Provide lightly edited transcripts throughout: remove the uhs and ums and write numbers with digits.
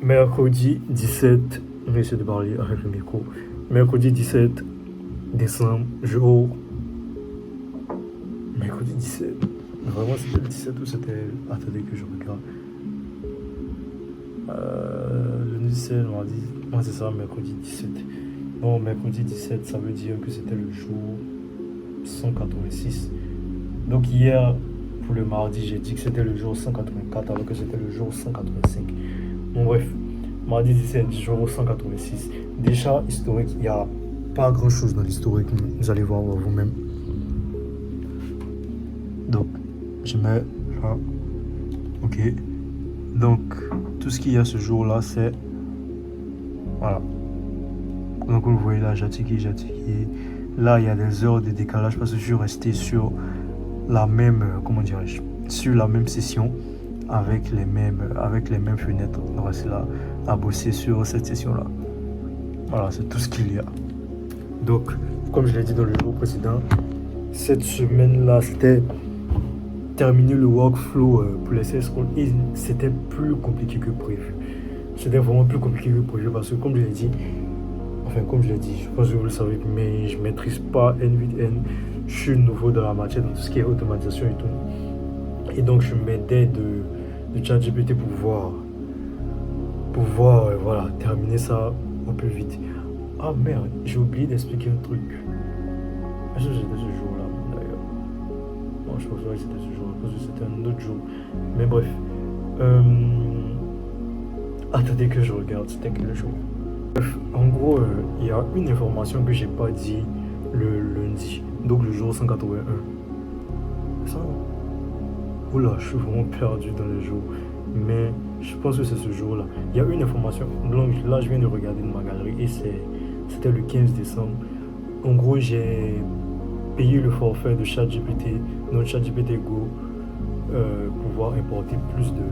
Mercredi 17, je vais essayer de parler avec le micro. Mercredi 17 décembre, jour. Mercredi 17. Vraiment, c'était le 17 ou c'était. Attendez que je regarde. Le 17, mardi. Moi, c'est ça, mercredi 17. Bon, mercredi 17, ça veut dire que c'était le jour 186. Donc, hier, pour le mardi, j'ai dit que c'était le jour 184 alors que c'était le jour 185. Bon, bref, mardi 17, jour 186. Déjà, historique, il n'y a pas grand chose dans l'historique, vous allez voir vous-même. Donc, je mets là. Ok. Donc, tout ce qu'il y a ce jour-là, c'est. Voilà. Donc, vous voyez là, j'ai tiqué. Là, il y a des heures de décalage parce que je suis resté sur la même. Comment dirais-je? Sur la même session avec les mêmes fenêtres. On reste là à bosser sur cette session-là. Voilà, c'est tout ce qu'il y a. Donc, comme je l'ai dit dans le jour précédent, cette semaine-là, c'était terminer le workflow pour les CS et c'était plus compliqué que prévu. C'était vraiment plus compliqué que prévu parce que comme je l'ai dit, je pense que vous le savez, mais je ne maîtrise pas N8N. Je suis nouveau dans la matière, dans tout ce qui est automatisation et tout. Et donc je m'aidais de ChatGPT pour pouvoir voilà, terminer ça un peu vite. Ah merde, j'ai oublié d'expliquer un truc. Est-ce que c'était ce jour-là d'ailleurs? Non, je pense pas que c'était ce jour-là, parce que c'était un autre jour. Mais bref. Attendez que je regarde, c'était quel jour? Bref, en gros, il y a une information que j'ai pas dit le lundi, donc le jour 181. Ça, oula, je suis vraiment perdu dans les jours. Mais je pense que c'est ce jour-là. Il y a une information. Donc là, je viens de regarder dans ma galerie et c'était le 15 décembre. En gros, j'ai payé le forfait de ChatGPT, notre ChatGPT Go, pouvoir importer plus de.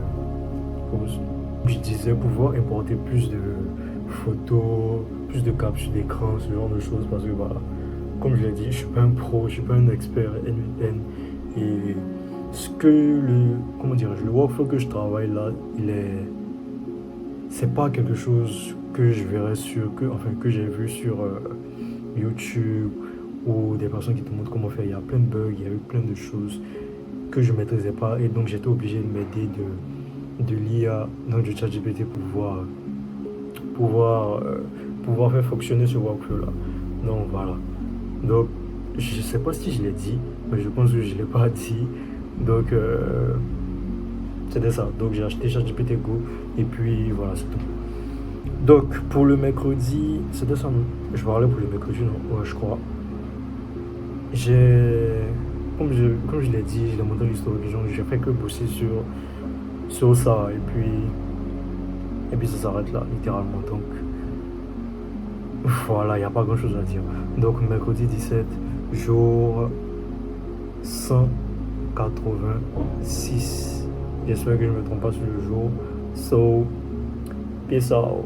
Je disais pouvoir importer plus de photos, plus de captures d'écran, ce genre de choses, parce que voilà, comme je l'ai dit, je suis pas un pro, je suis pas un expert N8N et ce que le workflow que je travaille là, c'est pas quelque chose que je verrais que j'ai vu sur YouTube ou des personnes qui te montrent comment faire. Il y a plein de bugs, il y a eu plein de choses que je maîtrisais pas et donc j'étais obligé de m'aider de l'IA, donc du ChatGPT pour pouvoir faire fonctionner ce workflow là. Donc voilà. Donc je sais pas si je l'ai dit, mais je pense que je l'ai pas dit. Donc c'était ça. Donc j'ai acheté ChatGPT Go et puis voilà, c'est tout. Donc pour le mercredi, c'était ça non? Je parlais pour le mercredi, non? Ouais, je crois. Comme je l'ai dit, je l'ai montré l'histoire des gens, j'ai fait que bosser sur ça et puis ça s'arrête là littéralement. Donc voilà, il n'y a pas grand chose à dire. Donc mercredi 17, jour 186. J'espère que je ne me trompe pas sur le jour. So peace out.